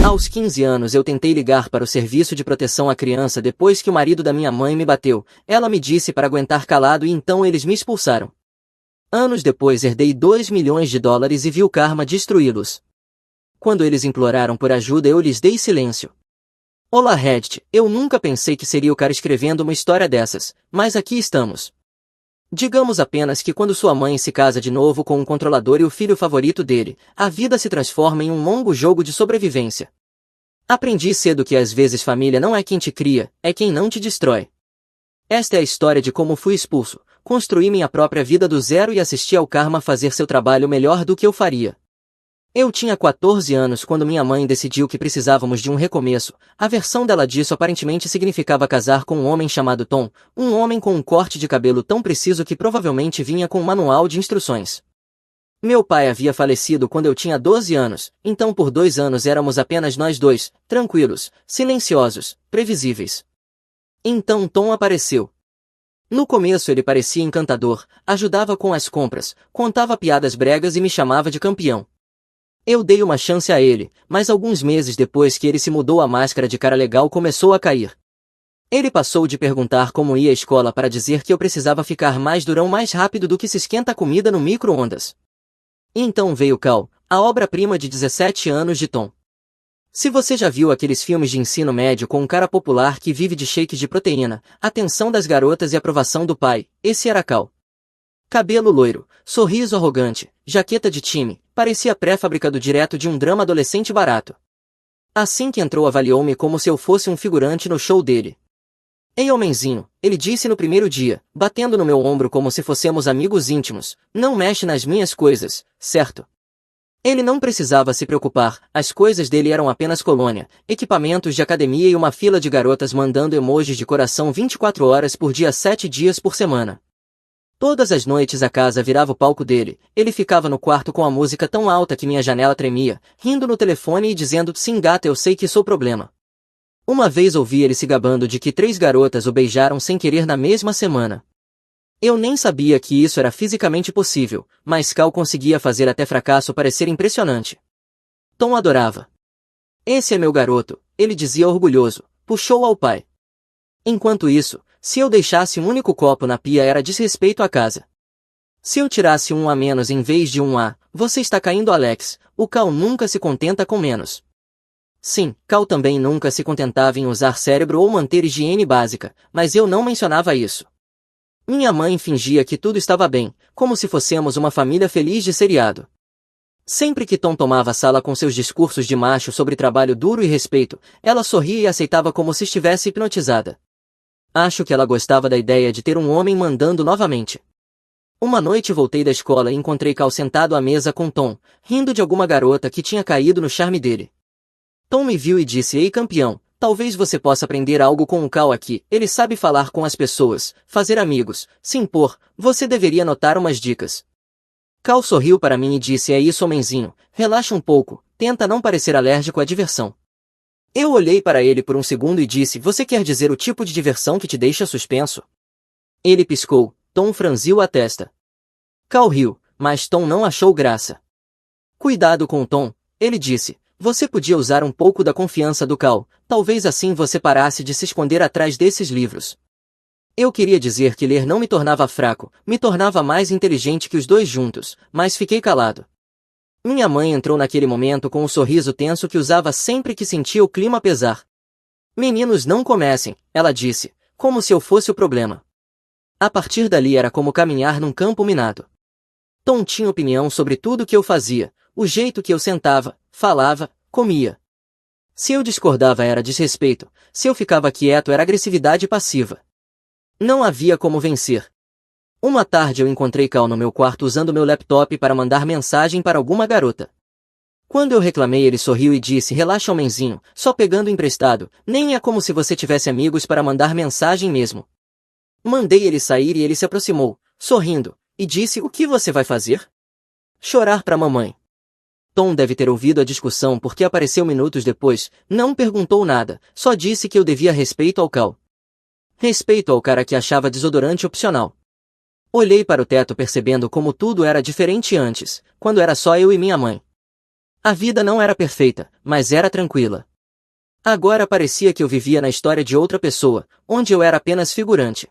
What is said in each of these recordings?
Aos 15 anos eu tentei ligar para o serviço de proteção à criança depois que o marido da minha mãe me bateu. Ela me disse para aguentar calado e então eles me expulsaram. Anos depois herdei US$ 2 milhões e vi o karma destruí-los. Quando eles imploraram por ajuda eu lhes dei silêncio. Olá Reddit, eu nunca pensei que seria o cara escrevendo uma história dessas, mas aqui estamos. Digamos apenas que quando sua mãe se casa de novo com um controlador e o filho favorito dele, a vida se transforma em um longo jogo de sobrevivência. Aprendi cedo que às vezes família não é quem te cria, é quem não te destrói. Esta é a história de como fui expulso, construí minha própria vida do zero e assisti ao karma fazer seu trabalho melhor do que eu faria. Eu tinha 14 anos quando minha mãe decidiu que precisávamos de um recomeço. A versão dela disso aparentemente significava casar com um homem chamado Tom, um homem com um corte de cabelo tão preciso que provavelmente vinha com um manual de instruções. Meu pai havia falecido quando eu tinha 12 anos, então por 2 anos éramos apenas nós dois, tranquilos, silenciosos, previsíveis. Então Tom apareceu. No começo ele parecia encantador, ajudava com as compras, contava piadas bregas e me chamava de campeão. Eu dei uma chance a ele, mas alguns meses depois que ele se mudou a máscara de cara legal começou a cair. Ele passou de perguntar como ia à escola para dizer que eu precisava ficar mais durão mais rápido do que se esquenta a comida no micro-ondas. Então veio Cal, a obra-prima de 17 anos de Tom. Se você já viu aqueles filmes de ensino médio com um cara popular que vive de shakes de proteína, atenção das garotas e aprovação do pai, esse era Cal. Cabelo loiro, sorriso arrogante, jaqueta de time, parecia pré-fabricado direto de um drama adolescente barato. Assim que entrou avaliou-me como se eu fosse um figurante no show dele. Ei homenzinho, ele disse no primeiro dia, batendo no meu ombro como se fossemos amigos íntimos, não mexe nas minhas coisas, certo? Ele não precisava se preocupar, as coisas dele eram apenas colônia, equipamentos de academia e uma fila de garotas mandando emojis de coração 24 horas por dia 7 dias por semana. Todas as noites a casa virava o palco dele, ele ficava no quarto com a música tão alta que minha janela tremia, rindo no telefone e dizendo, sim gata eu sei que sou problema. Uma vez ouvi ele se gabando de que 3 garotas o beijaram sem querer na mesma semana. Eu nem sabia que isso era fisicamente possível, mas Cal conseguia fazer até fracasso parecer impressionante. Tom adorava. Esse é meu garoto, ele dizia orgulhoso, puxou ao pai. Enquanto isso, se eu deixasse um único copo na pia era desrespeito à casa. Se eu tirasse um a menos em vez de um a, você está caindo Alex, o Cal nunca se contenta com menos. Sim, Cal também nunca se contentava em usar cérebro ou manter higiene básica, mas eu não mencionava isso. Minha mãe fingia que tudo estava bem, como se fossemos uma família feliz de seriado. Sempre que Tom tomava a sala com seus discursos de macho sobre trabalho duro e respeito, ela sorria e aceitava como se estivesse hipnotizada. Acho que ela gostava da ideia de ter um homem mandando novamente. Uma noite voltei da escola e encontrei Cal sentado à mesa com Tom, rindo de alguma garota que tinha caído no charme dele. Tom me viu e disse, ei campeão, talvez você possa aprender algo com o Cal aqui, ele sabe falar com as pessoas, fazer amigos, se impor, você deveria anotar umas dicas. Cal sorriu para mim e disse, é isso homenzinho, relaxa um pouco, tenta não parecer alérgico à diversão. Eu olhei para ele por um segundo e disse, você quer dizer o tipo de diversão que te deixa suspenso? Ele piscou, Tom franziu a testa. Cal riu, mas Tom não achou graça. Cuidado com o Tom, ele disse, você podia usar um pouco da confiança do Cal, talvez assim você parasse de se esconder atrás desses livros. Eu queria dizer que ler não me tornava fraco, me tornava mais inteligente que os dois juntos, mas fiquei calado. Minha mãe entrou naquele momento com um sorriso tenso que usava sempre que sentia o clima pesar. Meninos não comecem, ela disse, como se eu fosse o problema. A partir dali era como caminhar num campo minado. Tom tinha opinião sobre tudo que eu fazia, o jeito que eu sentava, falava, comia. Se eu discordava era desrespeito, se eu ficava quieto era agressividade passiva. Não havia como vencer. Uma tarde eu encontrei Cal no meu quarto usando meu laptop para mandar mensagem para alguma garota. Quando eu reclamei ele sorriu e disse, relaxa homenzinho, só pegando emprestado, nem é como se você tivesse amigos para mandar mensagem mesmo. Mandei ele sair e ele se aproximou, sorrindo, e disse, o que você vai fazer? Chorar para mamãe. Tom deve ter ouvido a discussão porque apareceu minutos depois, não perguntou nada, só disse que eu devia respeito ao Cal. Respeito ao cara que achava desodorante opcional. Olhei para o teto percebendo como tudo era diferente antes, quando era só eu e minha mãe. A vida não era perfeita, mas era tranquila. Agora parecia que eu vivia na história de outra pessoa, onde eu era apenas figurante.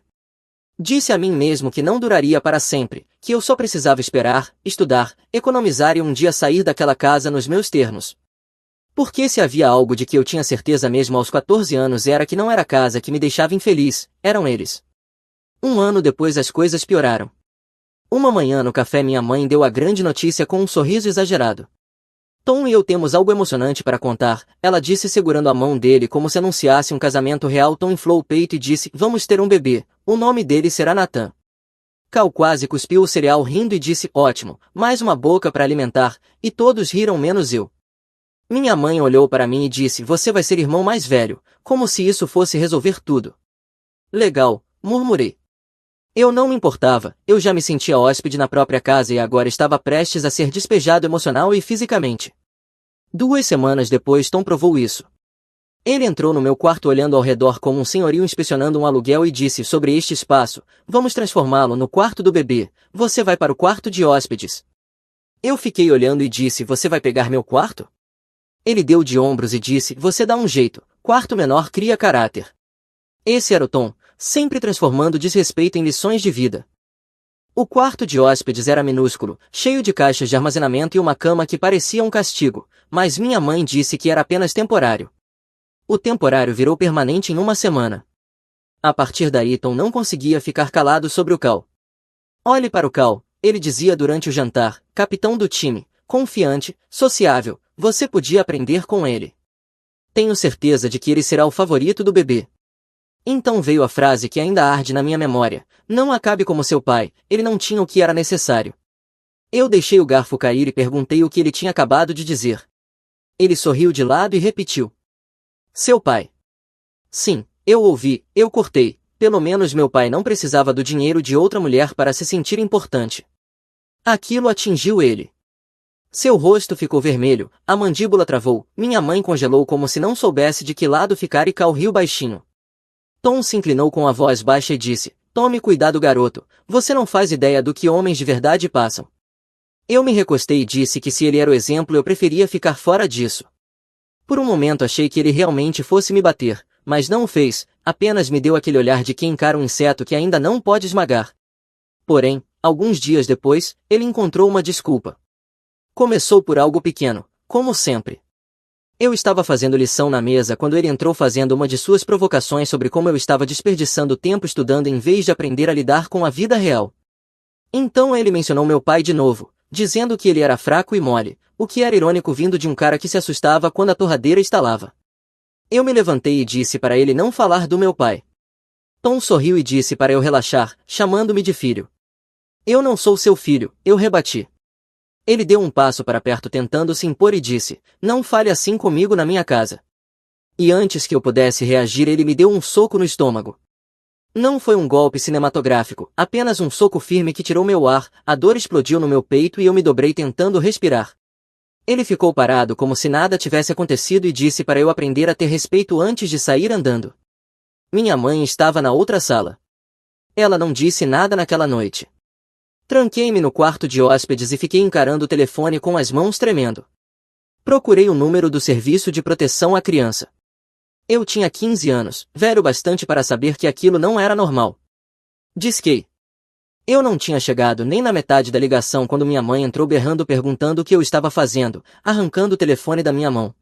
Disse a mim mesmo que não duraria para sempre, que eu só precisava esperar, estudar, economizar e um dia sair daquela casa nos meus termos. Porque se havia algo de que eu tinha certeza mesmo aos 14 anos era que não era a casa que me deixava infeliz, eram eles. Um ano depois as coisas pioraram. Uma manhã no café minha mãe deu a grande notícia com um sorriso exagerado. Tom e eu temos algo emocionante para contar, ela disse segurando a mão dele como se anunciasse um casamento real. Tom inflou o peito e disse, vamos ter um bebê, o nome dele será Nathan. Cal quase cuspiu o cereal rindo e disse, ótimo, mais uma boca para alimentar, e todos riram menos eu. Minha mãe olhou para mim e disse, você vai ser irmão mais velho, como se isso fosse resolver tudo. Legal, murmurei. Eu não me importava, eu já me sentia hóspede na própria casa e agora estava prestes a ser despejado emocional e fisicamente. 2 semanas depois Tom provou isso. Ele entrou no meu quarto olhando ao redor como um senhorio inspecionando um aluguel e disse sobre este espaço, vamos transformá-lo no quarto do bebê, você vai para o quarto de hóspedes. Eu fiquei olhando e disse, você vai pegar meu quarto? Ele deu de ombros e disse, você dá um jeito, quarto menor cria caráter. Esse era o Tom, sempre transformando desrespeito em lições de vida. O quarto de hóspedes era minúsculo, cheio de caixas de armazenamento e uma cama que parecia um castigo, mas minha mãe disse que era apenas temporário. O temporário virou permanente em uma semana. A partir daí Tom não conseguia ficar calado sobre o Cal. Olhe para o Cal, ele dizia durante o jantar, capitão do time, confiante, sociável, você podia aprender com ele. Tenho certeza de que ele será o favorito do bebê. Então veio a frase que ainda arde na minha memória, não acabe como seu pai, ele não tinha o que era necessário. Eu deixei o garfo cair e perguntei o que ele tinha acabado de dizer. Ele sorriu de lado e repetiu. Seu pai. Sim, eu ouvi, eu cortei, pelo menos meu pai não precisava do dinheiro de outra mulher para se sentir importante. Aquilo atingiu ele. Seu rosto ficou vermelho, a mandíbula travou, minha mãe congelou como se não soubesse de que lado ficar e Cal riu baixinho. Tom se inclinou com a voz baixa e disse, tome cuidado garoto, você não faz ideia do que homens de verdade passam. Eu me recostei e disse que se ele era o exemplo eu preferia ficar fora disso. Por um momento achei que ele realmente fosse me bater, mas não o fez, apenas me deu aquele olhar de quem encara um inseto que ainda não pode esmagar. Porém, alguns dias depois, ele encontrou uma desculpa. Começou por algo pequeno, como sempre. Eu estava fazendo lição na mesa quando ele entrou fazendo uma de suas provocações sobre como eu estava desperdiçando tempo estudando em vez de aprender a lidar com a vida real. Então ele mencionou meu pai de novo, dizendo que ele era fraco e mole, o que era irônico vindo de um cara que se assustava quando a torradeira estalava. Eu me levantei e disse para ele não falar do meu pai. Tom sorriu e disse para eu relaxar, chamando-me de filho. Eu não sou seu filho, eu rebati. Ele deu um passo para perto tentando se impor e disse, não fale assim comigo na minha casa. E antes que eu pudesse reagir ele me deu um soco no estômago. Não foi um golpe cinematográfico, apenas um soco firme que tirou meu ar, a dor explodiu no meu peito e eu me dobrei tentando respirar. Ele ficou parado como se nada tivesse acontecido e disse para eu aprender a ter respeito antes de sair andando. Minha mãe estava na outra sala. Ela não disse nada naquela noite. Tranquei-me no quarto de hóspedes e fiquei encarando o telefone com as mãos tremendo. Procurei o número do Serviço de Proteção à Criança. Eu tinha 15 anos, velho bastante para saber que aquilo não era normal. Disquei. Eu não tinha chegado nem na metade da ligação quando minha mãe entrou berrando perguntando o que eu estava fazendo, arrancando o telefone da minha mão.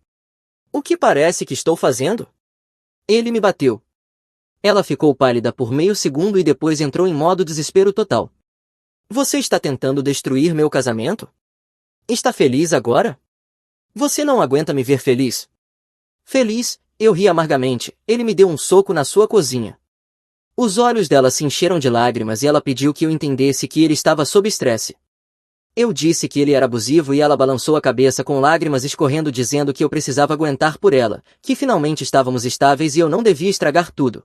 O que parece que estou fazendo? Ele me bateu. Ela ficou pálida por meio segundo e depois entrou em modo desespero total. Você está tentando destruir meu casamento? Está feliz agora? Você não aguenta me ver feliz? Feliz, eu ri amargamente, ele me deu um soco na sua cozinha. Os olhos dela se encheram de lágrimas e ela pediu que eu entendesse que ele estava sob estresse. Eu disse que ele era abusivo e ela balançou a cabeça com lágrimas escorrendo dizendo que eu precisava aguentar por ela, que finalmente estávamos estáveis e eu não devia estragar tudo.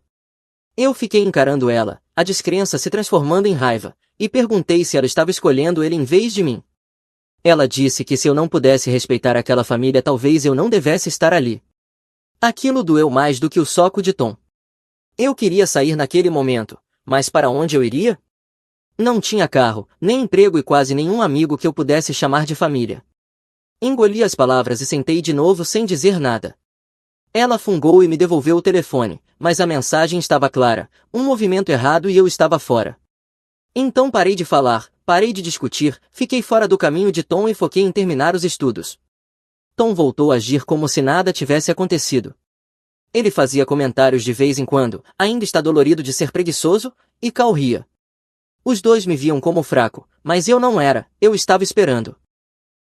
Eu fiquei encarando ela, a descrença se transformando em raiva, e perguntei se ela estava escolhendo ele em vez de mim. Ela disse que se eu não pudesse respeitar aquela família talvez eu não devesse estar ali. Aquilo doeu mais do que o soco de Tom. Eu queria sair naquele momento, mas para onde eu iria? Não tinha carro, nem emprego e quase nenhum amigo que eu pudesse chamar de família. Engoli as palavras e sentei de novo sem dizer nada. Ela fungou e me devolveu o telefone, mas a mensagem estava clara, um movimento errado e eu estava fora. Então parei de falar, parei de discutir, fiquei fora do caminho de Tom e foquei em terminar os estudos. Tom voltou a agir como se nada tivesse acontecido. Ele fazia comentários de vez em quando, ainda está dolorido de ser preguiçoso, e Cal ria. Os dois me viam como fraco, mas eu não era, eu estava esperando.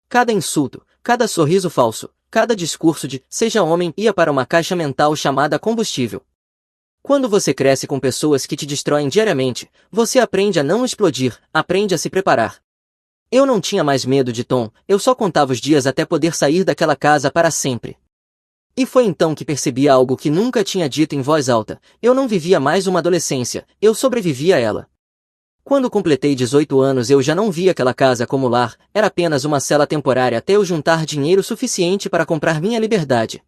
Cada insulto, cada sorriso falso, cada discurso de "seja homem" ia para uma caixa mental chamada combustível. Quando você cresce com pessoas que te destroem diariamente, você aprende a não explodir, aprende a se preparar. Eu não tinha mais medo de Tom, eu só contava os dias até poder sair daquela casa para sempre. E foi então que percebi algo que nunca tinha dito em voz alta, eu não vivia mais uma adolescência, eu sobrevivia a ela. Quando completei 18 anos eu já não via aquela casa como lar, era apenas uma cela temporária até eu juntar dinheiro suficiente para comprar minha liberdade.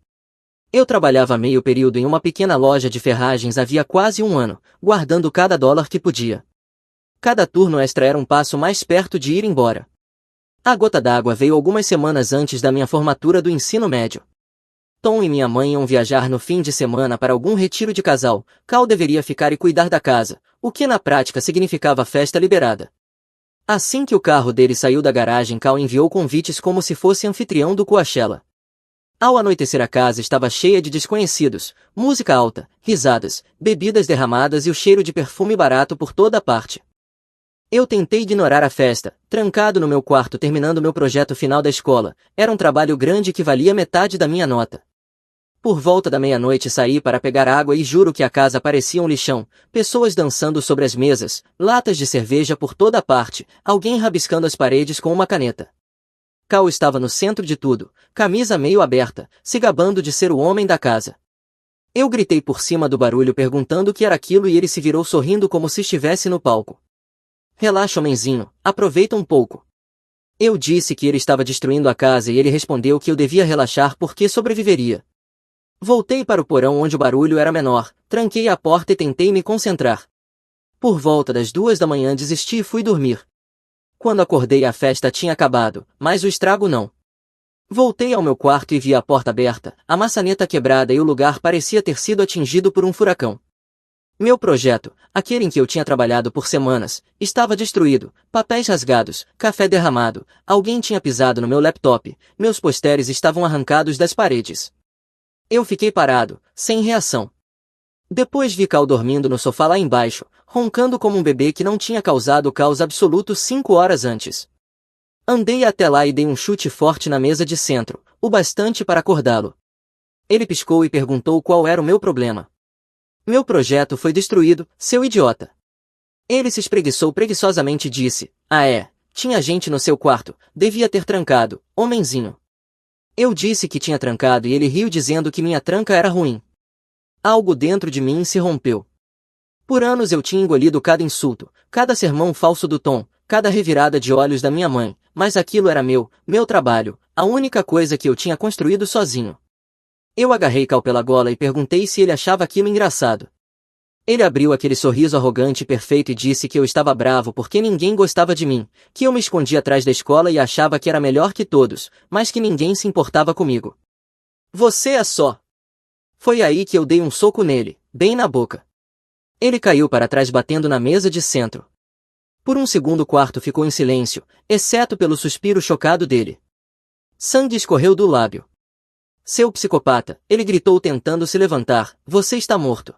Eu trabalhava meio período em uma pequena loja de ferragens havia quase um ano, guardando cada dólar que podia. Cada turno extra era um passo mais perto de ir embora. A gota d'água veio algumas semanas antes da minha formatura do ensino médio. Tom e minha mãe iam viajar no fim de semana para algum retiro de casal, Cal deveria ficar e cuidar da casa, o que na prática significava festa liberada. Assim que o carro dele saiu da garagem, Cal enviou convites como se fosse anfitrião do Coachella. Ao anoitecer a casa estava cheia de desconhecidos, música alta, risadas, bebidas derramadas e o cheiro de perfume barato por toda parte. Eu tentei ignorar a festa, trancado no meu quarto terminando meu projeto final da escola, era um trabalho grande que valia metade da minha nota. Por volta da meia-noite saí para pegar água e juro que a casa parecia um lixão, pessoas dançando sobre as mesas, latas de cerveja por toda parte, alguém rabiscando as paredes com uma caneta. Cal estava no centro de tudo, camisa meio aberta, se gabando de ser o homem da casa. Eu gritei por cima do barulho perguntando o que era aquilo e ele se virou sorrindo como se estivesse no palco. Relaxa, homenzinho, aproveita um pouco. Eu disse que ele estava destruindo a casa e ele respondeu que eu devia relaxar porque sobreviveria. Voltei para o porão onde o barulho era menor, tranquei a porta e tentei me concentrar. Por volta das 2 da manhã desisti e fui dormir. Quando acordei a festa tinha acabado, mas o estrago não. Voltei ao meu quarto e vi a porta aberta, a maçaneta quebrada e o lugar parecia ter sido atingido por um furacão. Meu projeto, aquele em que eu tinha trabalhado por semanas, estava destruído, papéis rasgados, café derramado, alguém tinha pisado no meu laptop, meus posteres estavam arrancados das paredes. Eu fiquei parado, sem reação. Depois vi Cal dormindo no sofá lá embaixo, roncando como um bebê que não tinha causado caos absoluto 5 horas antes. Andei até lá e dei um chute forte na mesa de centro, o bastante para acordá-lo. Ele piscou e perguntou qual era o meu problema. Meu projeto foi destruído, seu idiota. Ele se espreguiçou preguiçosamente e disse, tinha gente no seu quarto, devia ter trancado, homenzinho. Eu disse que tinha trancado e ele riu dizendo que minha tranca era ruim. Algo dentro de mim se rompeu. Por anos eu tinha engolido cada insulto, cada sermão falso do Tom, cada revirada de olhos da minha mãe, mas aquilo era meu trabalho, a única coisa que eu tinha construído sozinho. Eu agarrei Cal pela gola e perguntei se ele achava aquilo engraçado. Ele abriu aquele sorriso arrogante e perfeito e disse que eu estava bravo porque ninguém gostava de mim, que eu me escondia atrás da escola e achava que era melhor que todos, mas que ninguém se importava comigo. Você é só. Foi aí que eu dei um soco nele, bem na boca. Ele caiu para trás batendo na mesa de centro. Por um segundo o quarto ficou em silêncio, exceto pelo suspiro chocado dele. Sangue escorreu do lábio. Seu psicopata, ele gritou tentando se levantar, você está morto.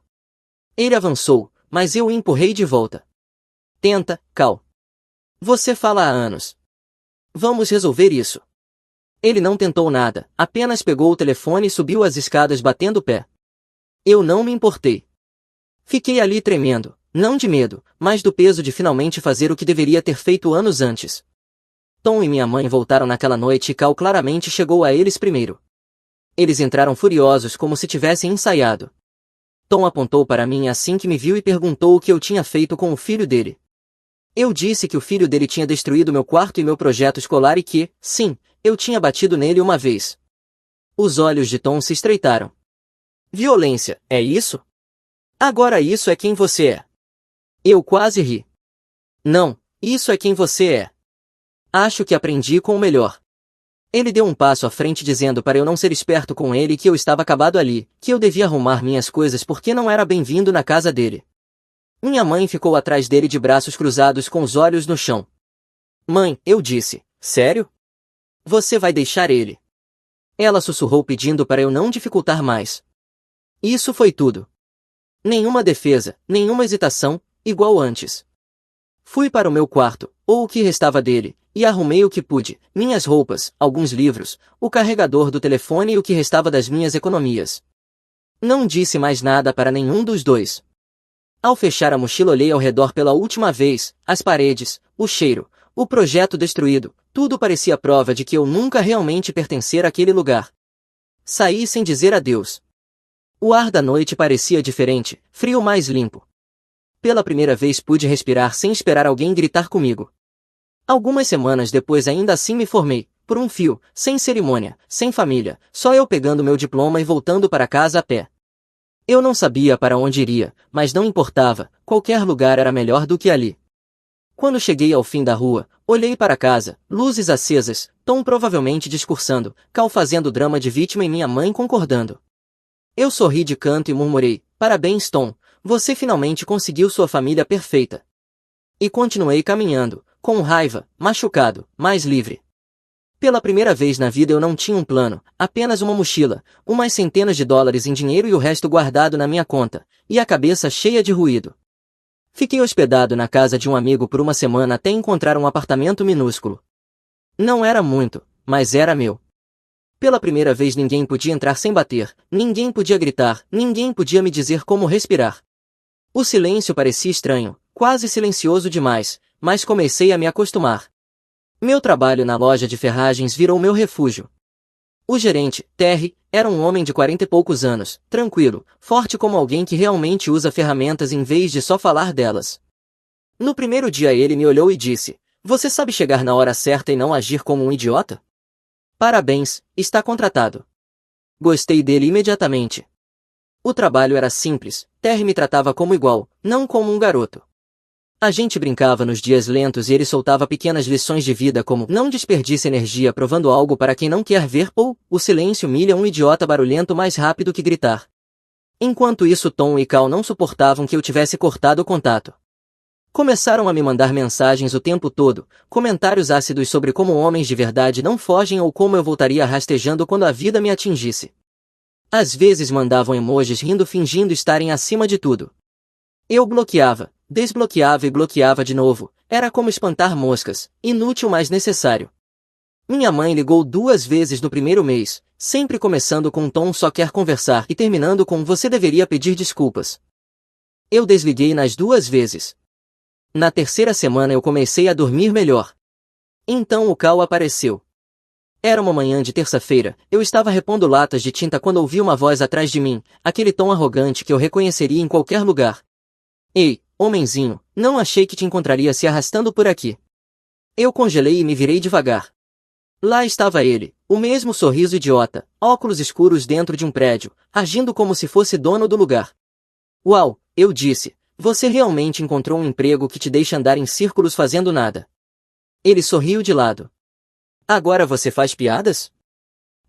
Ele avançou, mas eu o empurrei de volta. Tenta, Cal. Você fala há anos. Vamos resolver isso. Ele não tentou nada, apenas pegou o telefone e subiu as escadas batendo o pé. Eu não me importei. Fiquei ali tremendo, não de medo, mas do peso de finalmente fazer o que deveria ter feito anos antes. Tom e minha mãe voltaram naquela noite e Cal claramente chegou a eles primeiro. Eles entraram furiosos como se tivessem ensaiado. Tom apontou para mim assim que me viu e perguntou o que eu tinha feito com o filho dele. Eu disse que o filho dele tinha destruído meu quarto e meu projeto escolar e que, sim, eu tinha batido nele uma vez. Os olhos de Tom se estreitaram. Violência, é isso? Agora isso é quem você é. Eu quase ri. Não, isso é quem você é. Acho que aprendi com o melhor. Ele deu um passo à frente dizendo para eu não ser esperto com ele que eu estava acabado ali, que eu devia arrumar minhas coisas porque não era bem-vindo na casa dele. Minha mãe ficou atrás dele de braços cruzados com os olhos no chão. Mãe, eu disse, sério? Você vai deixar ele? Ela sussurrou pedindo para eu não dificultar mais. Isso foi tudo. Nenhuma defesa, nenhuma hesitação, igual antes. Fui para o meu quarto, ou o que restava dele, e arrumei o que pude, minhas roupas, alguns livros, o carregador do telefone e o que restava das minhas economias. Não disse mais nada para nenhum dos dois. Ao fechar a mochila olhei ao redor pela última vez, as paredes, o cheiro, o projeto destruído, tudo parecia prova de que eu nunca realmente pertencera àquele lugar. Saí sem dizer adeus. O ar da noite parecia diferente, frio mais limpo. Pela primeira vez pude respirar sem esperar alguém gritar comigo. Algumas semanas depois ainda assim me formei, por um fio, sem cerimônia, sem família, só eu pegando meu diploma e voltando para casa a pé. Eu não sabia para onde iria, mas não importava, qualquer lugar era melhor do que ali. Quando cheguei ao fim da rua, olhei para casa, luzes acesas, Tom provavelmente discursando, Cal fazendo drama de vítima e minha mãe concordando. Eu sorri de canto e murmurei, parabéns Tom, você finalmente conseguiu sua família perfeita. E continuei caminhando, com raiva, machucado, mais livre. Pela primeira vez na vida eu não tinha um plano, apenas uma mochila, umas centenas de dólares em dinheiro e o resto guardado na minha conta, e a cabeça cheia de ruído. Fiquei hospedado na casa de um amigo por uma semana até encontrar um apartamento minúsculo. Não era muito, mas era meu. Pela primeira vez ninguém podia entrar sem bater, ninguém podia gritar, ninguém podia me dizer como respirar. O silêncio parecia estranho, quase silencioso demais, mas comecei a me acostumar. Meu trabalho na loja de ferragens virou meu refúgio. O gerente, Terry, era um homem de 40 e poucos anos, tranquilo, forte como alguém que realmente usa ferramentas em vez de só falar delas. No primeiro dia ele me olhou e disse, você sabe chegar na hora certa e não agir como um idiota? Parabéns, está contratado. Gostei dele imediatamente. O trabalho era simples, Terry me tratava como igual, não como um garoto. A gente brincava nos dias lentos e ele soltava pequenas lições de vida como não desperdice energia provando algo para quem não quer ver ou o silêncio humilha um idiota barulhento mais rápido que gritar. Enquanto isso Tom e Cal não suportavam que eu tivesse cortado o contato. Começaram a me mandar mensagens o tempo todo, comentários ácidos sobre como homens de verdade não fogem ou como eu voltaria rastejando quando a vida me atingisse. Às vezes mandavam emojis rindo fingindo estarem acima de tudo. Eu bloqueava, desbloqueava e bloqueava de novo, era como espantar moscas, inútil mas necessário. Minha mãe ligou 2 vezes no primeiro mês, sempre começando com um tom só quer conversar e terminando com você deveria pedir desculpas. Eu desliguei nas 2 vezes. Na terceira semana eu comecei a dormir melhor. Então o Cal apareceu. Era uma manhã de terça-feira, eu estava repondo latas de tinta quando ouvi uma voz atrás de mim, aquele tom arrogante que eu reconheceria em qualquer lugar. Ei, homenzinho, não achei que te encontraria se arrastando por aqui. Eu congelei e me virei devagar. Lá estava ele, o mesmo sorriso idiota, óculos escuros dentro de um prédio, agindo como se fosse dono do lugar. Uau, eu disse. Você realmente encontrou um emprego que te deixa andar em círculos fazendo nada. Ele sorriu de lado. Agora você faz piadas?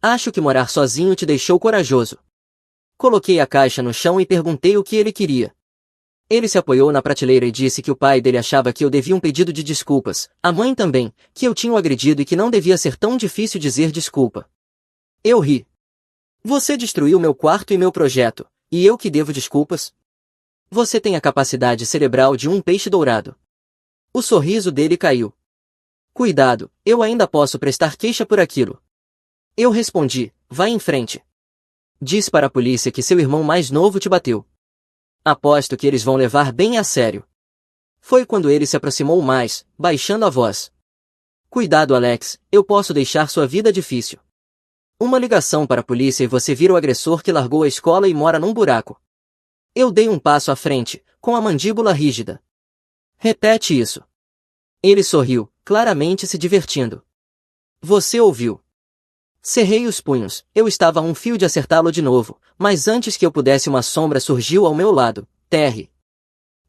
Acho que morar sozinho te deixou corajoso. Coloquei a caixa no chão e perguntei o que ele queria. Ele se apoiou na prateleira e disse que o pai dele achava que eu devia um pedido de desculpas, a mãe também, que eu tinha o agredido e que não devia ser tão difícil dizer desculpa. Eu ri. Você destruiu meu quarto e meu projeto, e eu que devo desculpas? Você tem a capacidade cerebral de um peixe dourado. O sorriso dele caiu. Cuidado, eu ainda posso prestar queixa por aquilo. Eu respondi, vai em frente. Diz para a polícia que seu irmão mais novo te bateu. Aposto que eles vão levar bem a sério. Foi quando ele se aproximou mais, baixando a voz. Cuidado Alex, eu posso deixar sua vida difícil. Uma ligação para a polícia e você vira o agressor que largou a escola e mora num buraco. Eu dei um passo à frente, com a mandíbula rígida. Repete isso. Ele sorriu, claramente se divertindo. Você ouviu. Cerrei os punhos, eu estava a um fio de acertá-lo de novo, mas antes que eu pudesse uma sombra surgiu ao meu lado, Terry.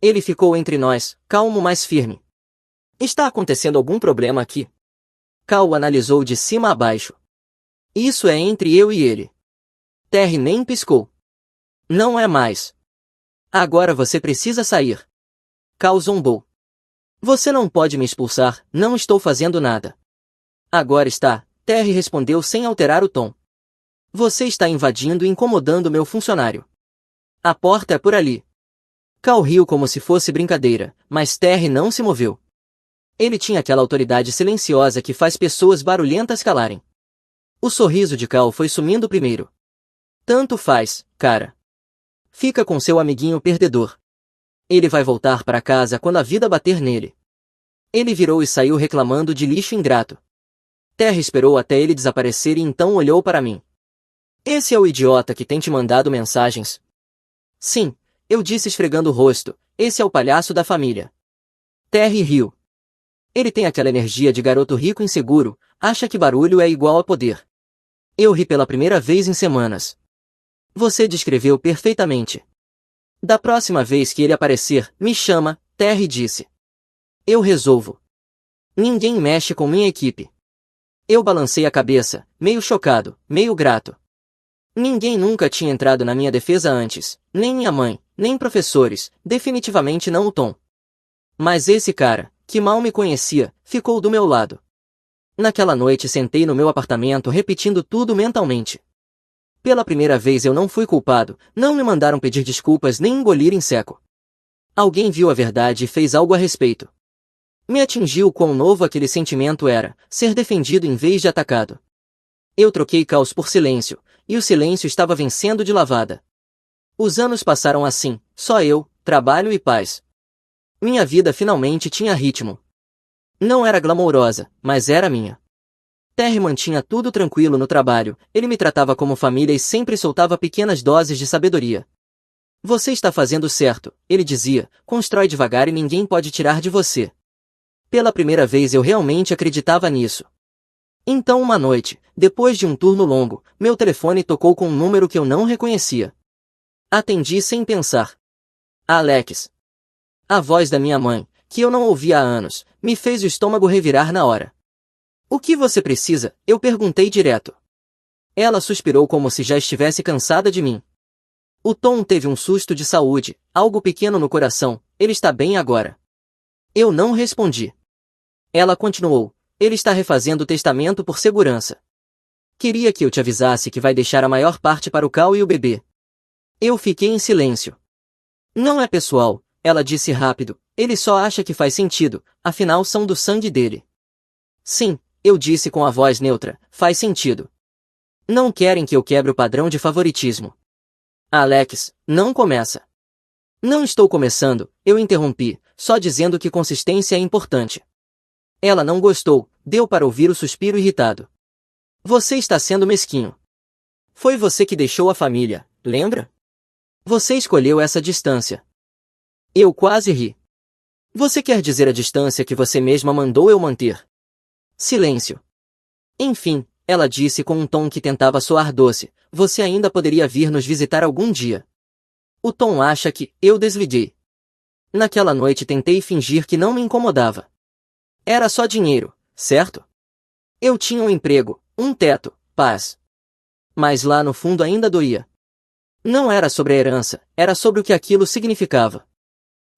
Ele ficou entre nós, calmo mas firme. Está acontecendo algum problema aqui? Cal o analisou de cima a baixo. Isso é entre eu e ele. Terry nem piscou. Não é mais. Agora você precisa sair. Cal zombou. Você não pode me expulsar, não estou fazendo nada. Agora está, Terry respondeu sem alterar o tom. Você está invadindo e incomodando meu funcionário. A porta é por ali. Cal riu como se fosse brincadeira, mas Terry não se moveu. Ele tinha aquela autoridade silenciosa que faz pessoas barulhentas calarem. O sorriso de Cal foi sumindo primeiro. Tanto faz, cara. Fica com seu amiguinho perdedor. Ele vai voltar para casa quando a vida bater nele. Ele virou e saiu reclamando de lixo ingrato. Terry esperou até ele desaparecer e então olhou para mim. Esse é o idiota que tem te mandado mensagens? Sim, eu disse esfregando o rosto, esse é o palhaço da família. Terry riu. Ele tem aquela energia de garoto rico inseguro, acha que barulho é igual a poder. Eu ri pela primeira vez em semanas. Você descreveu perfeitamente. Da próxima vez que ele aparecer, me chama, Terry disse. Eu resolvo. Ninguém mexe com minha equipe. Eu balancei a cabeça, meio chocado, meio grato. Ninguém nunca tinha entrado na minha defesa antes, nem minha mãe, nem professores, definitivamente não o Tom. Mas esse cara, que mal me conhecia, ficou do meu lado. Naquela noite sentei no meu apartamento repetindo tudo mentalmente. Pela primeira vez eu não fui culpado, não me mandaram pedir desculpas nem engolir em seco. Alguém viu a verdade e fez algo a respeito. Me atingiu quão novo aquele sentimento era, ser defendido em vez de atacado. Eu troquei caos por silêncio, e o silêncio estava vencendo de lavada. Os anos passaram assim, só eu, trabalho e paz. Minha vida finalmente tinha ritmo. Não era glamourosa, mas era minha. Terry mantinha tudo tranquilo no trabalho, ele me tratava como família e sempre soltava pequenas doses de sabedoria. Você está fazendo certo, ele dizia, constrói devagar e ninguém pode tirar de você. Pela primeira vez eu realmente acreditava nisso. Então uma noite, depois de um turno longo, meu telefone tocou com um número que eu não reconhecia. Atendi sem pensar. Alex. A voz da minha mãe, que eu não ouvia há anos, me fez o estômago revirar na hora. O que você precisa? Eu perguntei direto. Ela suspirou como se já estivesse cansada de mim. O Tom teve um susto de saúde, algo pequeno no coração, ele está bem agora. Eu não respondi. Ela continuou, ele está refazendo o testamento por segurança. Queria que eu te avisasse que vai deixar a maior parte para o Cal e o bebê. Eu fiquei em silêncio. Não é pessoal, ela disse rápido, ele só acha que faz sentido, afinal são do sangue dele. Sim, eu disse com a voz neutra, faz sentido. Não querem que eu quebre o padrão de favoritismo. Alex, não começa. Não estou começando, eu interrompi, só dizendo que consistência é importante. Ela não gostou, deu para ouvir o suspiro irritado. Você está sendo mesquinho. Foi você que deixou a família, lembra? Você escolheu essa distância. Eu quase ri. Você quer dizer a distância que você mesma mandou eu manter? Silêncio. Enfim, ela disse com um tom que tentava soar doce, você ainda poderia vir nos visitar algum dia. O Tom acha que eu desliguei. Naquela noite tentei fingir que não me incomodava. Era só dinheiro, certo? Eu tinha um emprego, um teto, paz. Mas lá no fundo ainda doía. Não era sobre a herança, era sobre o que aquilo significava.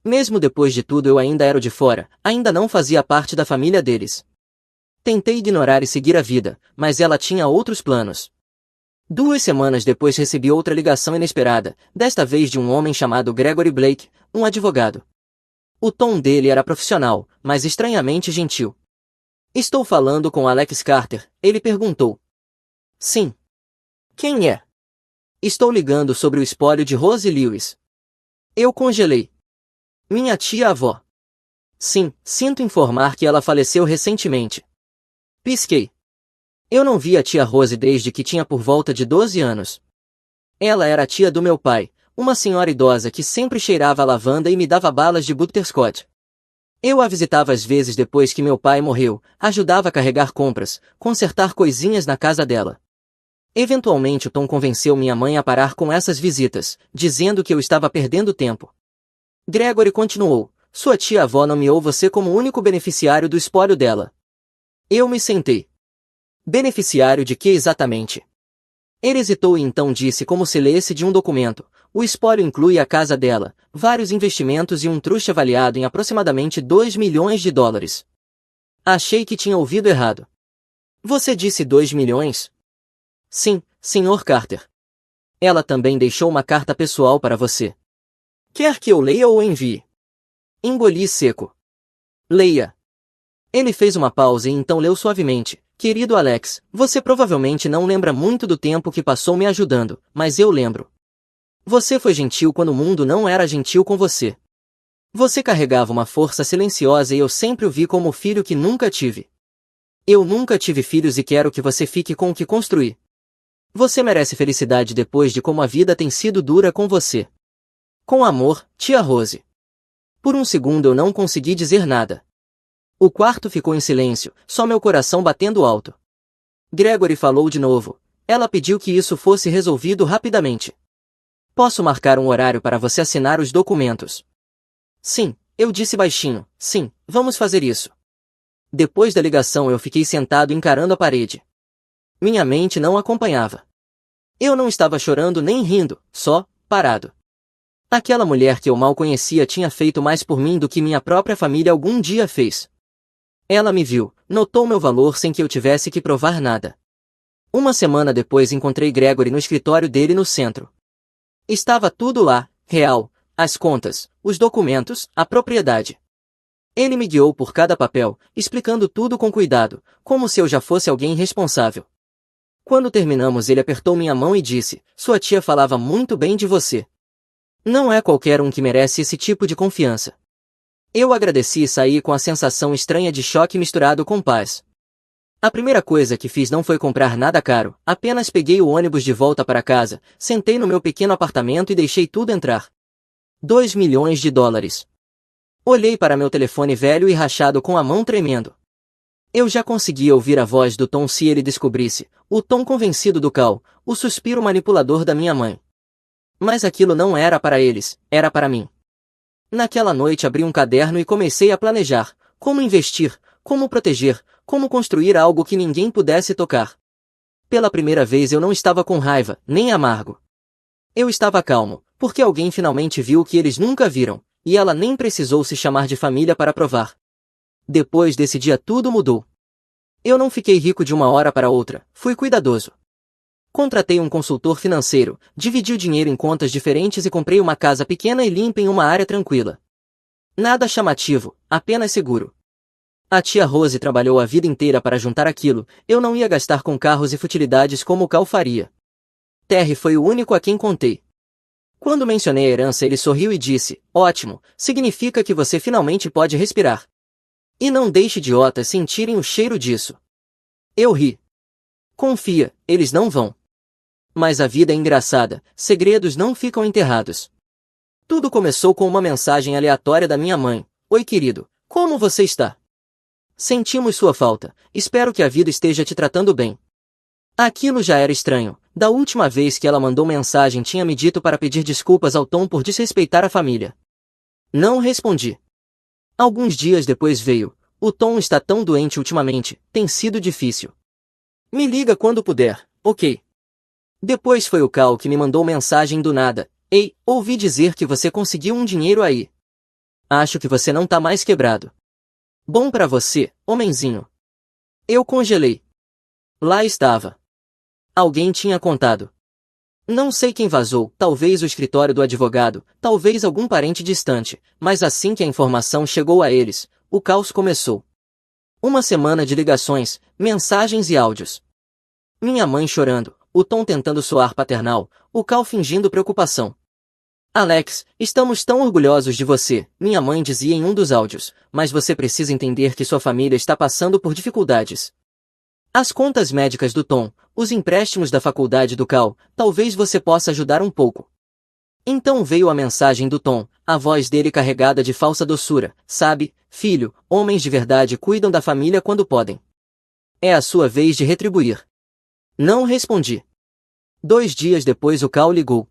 Mesmo depois de tudo eu ainda era o de fora, ainda não fazia parte da família deles. Tentei ignorar e seguir a vida, mas ela tinha outros planos. 2 semanas depois recebi outra ligação inesperada, desta vez de um homem chamado Gregory Blake, um advogado. O tom dele era profissional, mas estranhamente gentil. Estou falando com Alex Carter, ele perguntou. Sim. Quem é? Estou ligando sobre o espólio de Rose Lewis. Eu congelei. Minha tia-avó. Sim, sinto informar que ela faleceu recentemente. Pisquei. Eu não vi a tia Rose desde que tinha por volta de 12 anos. Ela era a tia do meu pai, uma senhora idosa que sempre cheirava a lavanda e me dava balas de butterscotch. Eu a visitava às vezes depois que meu pai morreu, ajudava a carregar compras, consertar coisinhas na casa dela. Eventualmente o Tom convenceu minha mãe a parar com essas visitas, dizendo que eu estava perdendo tempo. Gregory continuou, sua tia-avó nomeou você como o único beneficiário do espólio dela. Eu me sentei. Beneficiário de que exatamente? Ele hesitou e então disse como se lesse de um documento. O espólio inclui a casa dela, vários investimentos e um truste avaliado em aproximadamente 2 milhões de dólares. Achei que tinha ouvido errado. Você disse 2 milhões? Sim, Sr. Carter. Ela também deixou uma carta pessoal para você. Quer que eu leia ou envie? Engoli seco. Leia. Ele fez uma pausa e então leu suavemente. Querido Alex, você provavelmente não lembra muito do tempo que passou me ajudando, mas eu lembro. Você foi gentil quando o mundo não era gentil com você. Você carregava uma força silenciosa e eu sempre o vi como o filho que nunca tive. Eu nunca tive filhos e quero que você fique com o que construí. Você merece felicidade depois de como a vida tem sido dura com você. Com amor, tia Rose. Por um segundo eu não consegui dizer nada. O quarto ficou em silêncio, só meu coração batendo alto. Gregory falou de novo. Ela pediu que isso fosse resolvido rapidamente. Posso marcar um horário para você assinar os documentos? Sim, eu disse baixinho. Sim, vamos fazer isso. Depois da ligação eu fiquei sentado encarando a parede. Minha mente não acompanhava. Eu não estava chorando nem rindo, só, parado. Aquela mulher que eu mal conhecia tinha feito mais por mim do que minha própria família algum dia fez. Ela me viu, notou meu valor sem que eu tivesse que provar nada. Uma semana depois encontrei Gregory no escritório dele no centro. Estava tudo lá, real, as contas, os documentos, a propriedade. Ele me guiou por cada papel, explicando tudo com cuidado, como se eu já fosse alguém responsável. Quando terminamos ele apertou minha mão e disse, sua tia falava muito bem de você. Não é qualquer um que merece esse tipo de confiança. Eu agradeci e saí com a sensação estranha de choque misturado com paz. A primeira coisa que fiz não foi comprar nada caro, apenas peguei o ônibus de volta para casa, sentei no meu pequeno apartamento e deixei tudo entrar. 2 milhões de dólares. Olhei para meu telefone velho e rachado com a mão tremendo. Eu já conseguia ouvir a voz do Tom se ele descobrisse, o tom convencido do Cal, o suspiro manipulador da minha mãe. Mas aquilo não era para eles, era para mim. Naquela noite abri um caderno e comecei a planejar, como investir, como proteger, como construir algo que ninguém pudesse tocar. Pela primeira vez eu não estava com raiva, nem amargo. Eu estava calmo, porque alguém finalmente viu o que eles nunca viram, e ela nem precisou se chamar de família para provar. Depois desse dia tudo mudou. Eu não fiquei rico de uma hora para outra, fui cuidadoso. Contratei um consultor financeiro, dividi o dinheiro em contas diferentes e comprei uma casa pequena e limpa em uma área tranquila. Nada chamativo, apenas seguro. A tia Rose trabalhou a vida inteira para juntar aquilo, eu não ia gastar com carros e futilidades como o Cal faria. Terry foi o único a quem contei. Quando mencionei a herança ele sorriu e disse, ótimo, significa que você finalmente pode respirar. E não deixe idiotas sentirem o cheiro disso. Eu ri. Confia, eles não vão. Mas a vida é engraçada, segredos não ficam enterrados. Tudo começou com uma mensagem aleatória da minha mãe. Oi querido, como você está? Sentimos sua falta, espero que a vida esteja te tratando bem. Aquilo já era estranho, da última vez que ela mandou mensagem tinha me dito para pedir desculpas ao Tom por desrespeitar a família. Não respondi. Alguns dias depois veio, o Tom está tão doente ultimamente, tem sido difícil. Me liga quando puder, ok? Depois foi o Cal que me mandou mensagem do nada. Ei, ouvi dizer que você conseguiu um dinheiro aí. Acho que você não tá mais quebrado. Bom pra você, homenzinho. Eu congelei. Lá estava. Alguém tinha contado. Não sei quem vazou, talvez o escritório do advogado, talvez algum parente distante, mas assim que a informação chegou a eles, o caos começou. Uma semana de ligações, mensagens e áudios. Minha mãe chorando, o Tom tentando soar paternal, o Cal fingindo preocupação. Alex, estamos tão orgulhosos de você, minha mãe dizia em um dos áudios, mas você precisa entender que sua família está passando por dificuldades. As contas médicas do Tom, os empréstimos da faculdade do Cal, talvez você possa ajudar um pouco. Então veio a mensagem do Tom, a voz dele carregada de falsa doçura, sabe, filho, homens de verdade cuidam da família quando podem. É a sua vez de retribuir. Não respondi. 2 dias depois o Cal ligou.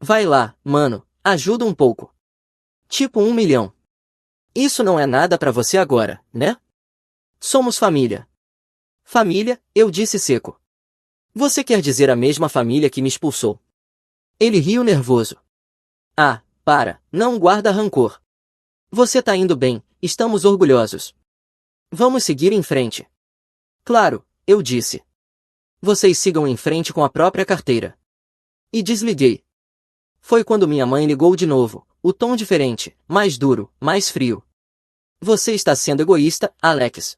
Vai lá, mano, ajuda um pouco. Tipo 1 milhão. Isso não é nada pra você agora, né? Somos família. Família, eu disse seco. Você quer dizer a mesma família que me expulsou? Ele riu nervoso. Ah, para, não guarda rancor. Você tá indo bem, estamos orgulhosos. Vamos seguir em frente. Claro, eu disse. Vocês sigam em frente com a própria carteira. E desliguei. Foi quando minha mãe ligou de novo, o tom diferente, mais duro, mais frio. Você está sendo egoísta, Alex.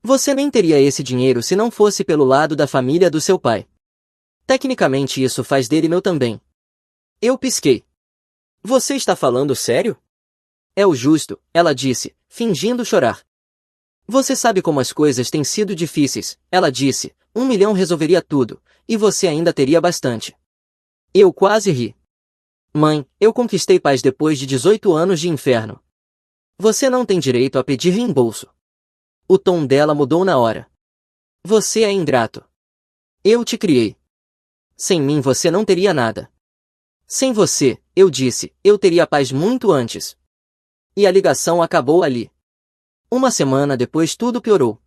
Você nem teria esse dinheiro se não fosse pelo lado da família do seu pai. Tecnicamente isso faz dele meu também. Eu pisquei. Você está falando sério? É o justo, ela disse, fingindo chorar. Você sabe como as coisas têm sido difíceis, ela disse, 1 milhão resolveria tudo, e você ainda teria bastante. Eu quase ri. Mãe, eu conquistei paz depois de 18 anos de inferno. Você não tem direito a pedir reembolso. O tom dela mudou na hora. Você é ingrato. Eu te criei. Sem mim você não teria nada. Sem você, eu disse, eu teria paz muito antes. E a ligação acabou ali. Uma semana depois tudo piorou.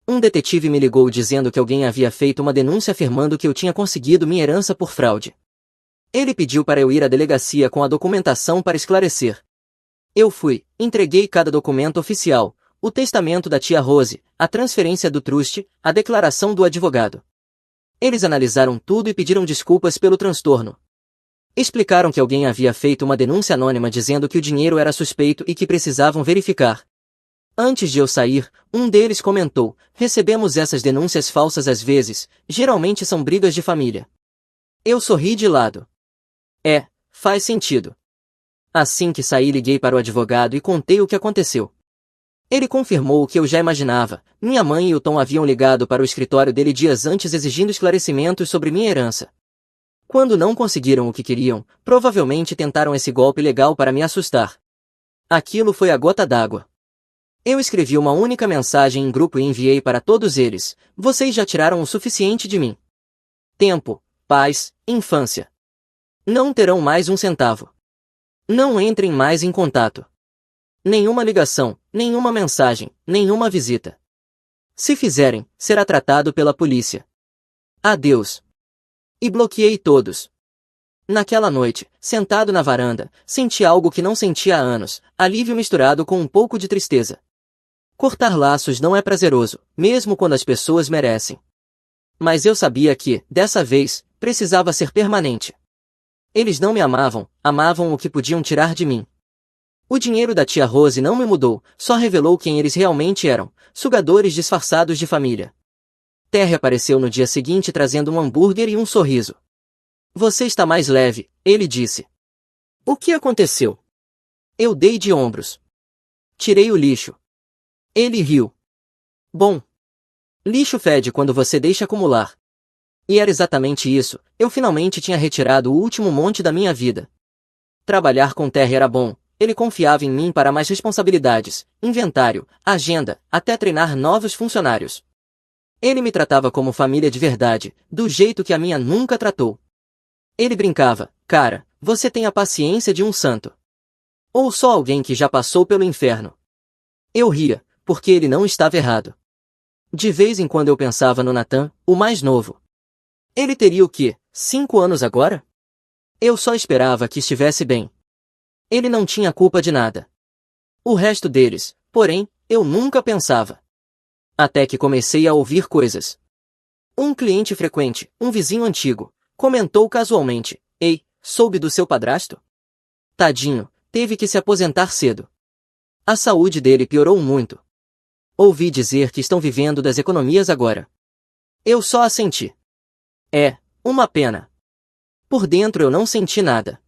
Um detetive me ligou dizendo que alguém havia feito uma denúncia afirmando que eu tinha conseguido minha herança por fraude. Ele pediu para eu ir à delegacia com a documentação para esclarecer. Eu fui, entreguei cada documento oficial, o testamento da tia Rose, a transferência do trust, a declaração do advogado. Eles analisaram tudo e pediram desculpas pelo transtorno. Explicaram que alguém havia feito uma denúncia anônima dizendo que o dinheiro era suspeito e que precisavam verificar. Antes de eu sair, um deles comentou, recebemos essas denúncias falsas às vezes, geralmente são brigas de família. Eu sorri de lado. Faz sentido. Assim que saí liguei para o advogado e contei o que aconteceu. Ele confirmou o que eu já imaginava, minha mãe e o Tom haviam ligado para o escritório dele dias antes exigindo esclarecimentos sobre minha herança. Quando não conseguiram o que queriam, provavelmente tentaram esse golpe legal para me assustar. Aquilo foi a gota d'água. Eu escrevi uma única mensagem em grupo e enviei para todos eles, vocês já tiraram o suficiente de mim. Tempo, paz, infância. Não terão mais um centavo. Não entrem mais em contato. Nenhuma ligação, nenhuma mensagem, nenhuma visita. Se fizerem, será tratado pela polícia. Adeus. E bloqueei todos. Naquela noite, sentado na varanda, senti algo que não sentia há anos, alívio misturado com um pouco de tristeza. Cortar laços não é prazeroso, mesmo quando as pessoas merecem. Mas eu sabia que, dessa vez, precisava ser permanente. Eles não me amavam, amavam o que podiam tirar de mim. O dinheiro da tia Rose não me mudou, só revelou quem eles realmente eram, sugadores disfarçados de família. Terry apareceu no dia seguinte trazendo um hambúrguer e um sorriso. Você está mais leve, ele disse. O que aconteceu? Eu dei de ombros. Tirei o lixo. Ele riu. Bom. Lixo fede quando você deixa acumular. E era exatamente isso, eu finalmente tinha retirado o último monte da minha vida. Trabalhar com Terry era bom, ele confiava em mim para mais responsabilidades, inventário, agenda, até treinar novos funcionários. Ele me tratava como família de verdade, do jeito que a minha nunca tratou. Ele brincava, cara, você tem a paciência de um santo. Ou só alguém que já passou pelo inferno. Eu ria, porque ele não estava errado. De vez em quando eu pensava no Nathan, o mais novo. Ele teria o quê, 5 anos agora? Eu só esperava que estivesse bem. Ele não tinha culpa de nada. O resto deles, porém, eu nunca pensava. Até que comecei a ouvir coisas. Um cliente frequente, um vizinho antigo, comentou casualmente, ei, soube do seu padrasto? Tadinho, teve que se aposentar cedo. A saúde dele piorou muito. Ouvi dizer que estão vivendo das economias agora. Eu só assenti. É, uma pena. Por dentro eu não senti nada.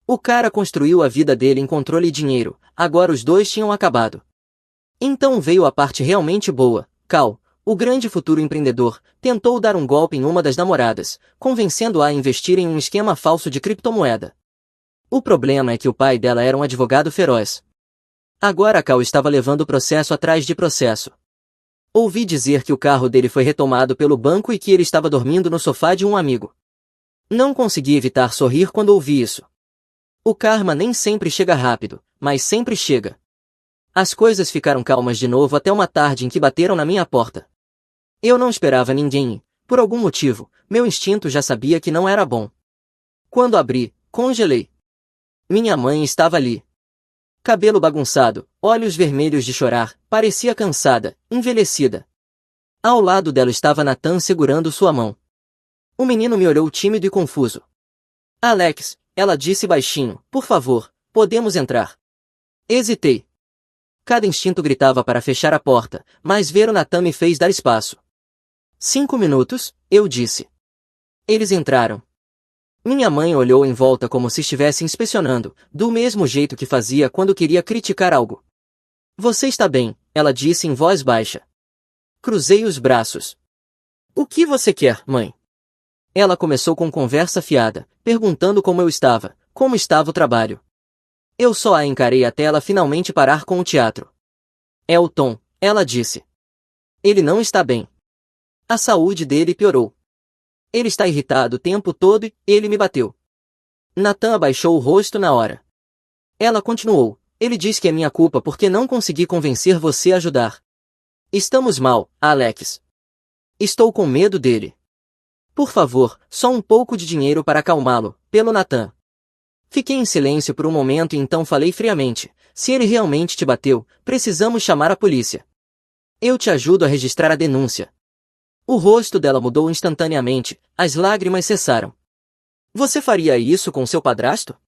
O cara construiu a vida dele em controle e dinheiro, agora os dois tinham acabado. Então veio a parte realmente boa, Cal, o grande futuro empreendedor, tentou dar um golpe em uma das namoradas, convencendo-a a investir em um esquema falso de criptomoeda. O problema é que o pai dela era um advogado feroz. Agora Cal estava levando processo atrás de processo. Ouvi dizer que o carro dele foi retomado pelo banco e que ele estava dormindo no sofá de um amigo. Não consegui evitar sorrir quando ouvi isso. O karma nem sempre chega rápido, mas sempre chega. As coisas ficaram calmas de novo até uma tarde em que bateram na minha porta. Eu não esperava ninguém e, por algum motivo, meu instinto já sabia que não era bom. Quando abri, congelei. Minha mãe estava ali. Cabelo bagunçado, olhos vermelhos de chorar, parecia cansada, envelhecida. Ao lado dela estava Nathan segurando sua mão. O menino me olhou tímido e confuso. Alex, ela disse baixinho, por favor, podemos entrar. Hesitei. Cada instinto gritava para fechar a porta, mas ver o Nathan me fez dar espaço. 5 minutos, eu disse. Eles entraram. Minha mãe olhou em volta como se estivesse inspecionando, do mesmo jeito que fazia quando queria criticar algo. Você está bem, ela disse em voz baixa. Cruzei os braços. O que você quer, mãe? Ela começou com conversa fiada, perguntando como eu estava, como estava o trabalho. Eu só a encarei até ela finalmente parar com o teatro. É o Tom, ela disse. Ele não está bem. A saúde dele piorou. Ele está irritado o tempo todo e ele me bateu. Nathan abaixou o rosto na hora. Ela continuou. Ele diz que é minha culpa porque não consegui convencer você a ajudar. Estamos mal, Alex. Estou com medo dele. Por favor, só um pouco de dinheiro para acalmá-lo, pelo Nathan. Fiquei em silêncio por um momento e então falei friamente. Se ele realmente te bateu, precisamos chamar a polícia. Eu te ajudo a registrar a denúncia. O rosto dela mudou instantaneamente, as lágrimas cessaram. Você faria isso com seu padrasto?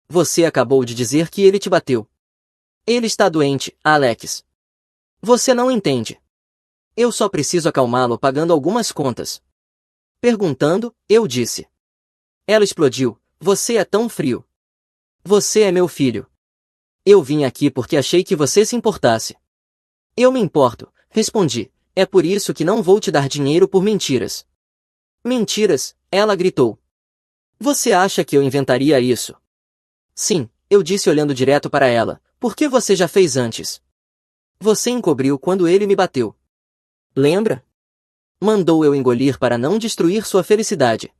Você acabou de dizer que ele te bateu. Ele está doente, Alex. Você não entende. Eu só preciso acalmá-lo pagando algumas contas. Perguntando, eu disse. Ela explodiu. Você é tão frio. Você é meu filho. Eu vim aqui porque achei que você se importasse. Eu me importo, respondi. É por isso que não vou te dar dinheiro por mentiras. Mentiras, ela gritou. Você acha que eu inventaria isso? Sim, eu disse olhando direto para ela. Por que você já fez antes? Você encobriu quando ele me bateu. Lembra? Mandou eu engolir para não destruir sua felicidade.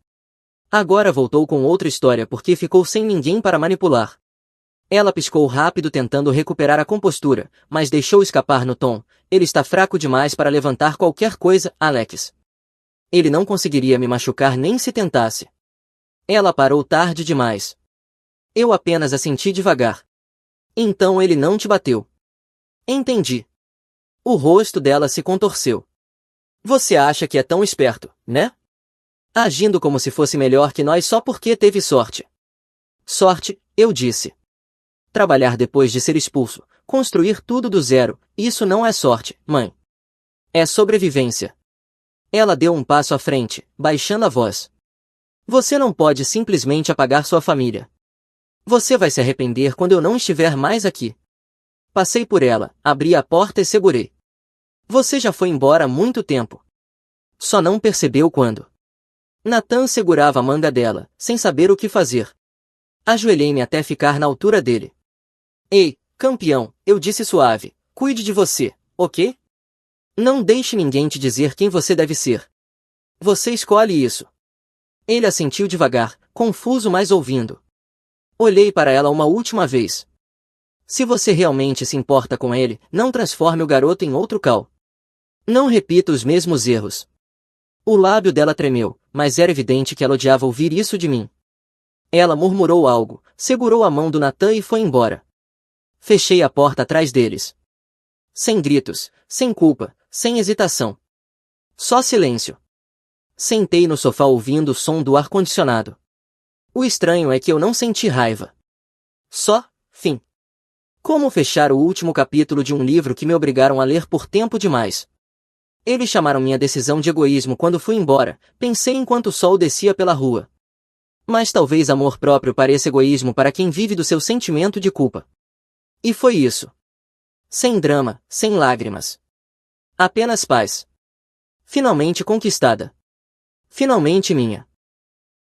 Agora voltou com outra história porque ficou sem ninguém para manipular. Ela piscou rápido tentando recuperar a compostura, mas deixou escapar no tom. Ele está fraco demais para levantar qualquer coisa, Alex. Ele não conseguiria me machucar nem se tentasse. Ela parou tarde demais. Eu apenas assenti devagar. Então ele não te bateu. Entendi. O rosto dela se contorceu. Você acha que é tão esperto, né? Agindo como se fosse melhor que nós só porque teve sorte. Sorte, eu disse. Trabalhar depois de ser expulso, construir tudo do zero, isso não é sorte, mãe. É sobrevivência. Ela deu um passo à frente, baixando a voz. Você não pode simplesmente apagar sua família. Você vai se arrepender quando eu não estiver mais aqui. Passei por ela, abri a porta e segurei. Você já foi embora há muito tempo. Só não percebeu quando. Nathan segurava a manga dela, sem saber o que fazer. Ajoelhei-me até ficar na altura dele. Ei, campeão, eu disse suave, cuide de você, ok? Não deixe ninguém te dizer quem você deve ser. Você escolhe isso. Ele assentiu devagar, confuso mas ouvindo. Olhei para ela uma última vez. Se você realmente se importa com ele, não transforme o garoto em outro Cal. Não repita os mesmos erros. O lábio dela tremeu, mas era evidente que ela odiava ouvir isso de mim. Ela murmurou algo, segurou a mão do Nathan e foi embora. Fechei a porta atrás deles. Sem gritos, sem culpa, sem hesitação. Só silêncio. Sentei no sofá ouvindo o som do ar-condicionado. O estranho é que eu não senti raiva. Só, fim. Como fechar o último capítulo de um livro que me obrigaram a ler por tempo demais. Eles chamaram minha decisão de egoísmo quando fui embora, pensei enquanto o sol descia pela rua. Mas talvez amor próprio pareça egoísmo para quem vive do seu sentimento de culpa. E foi isso. Sem drama, sem lágrimas. Apenas paz. Finalmente conquistada. Finalmente minha.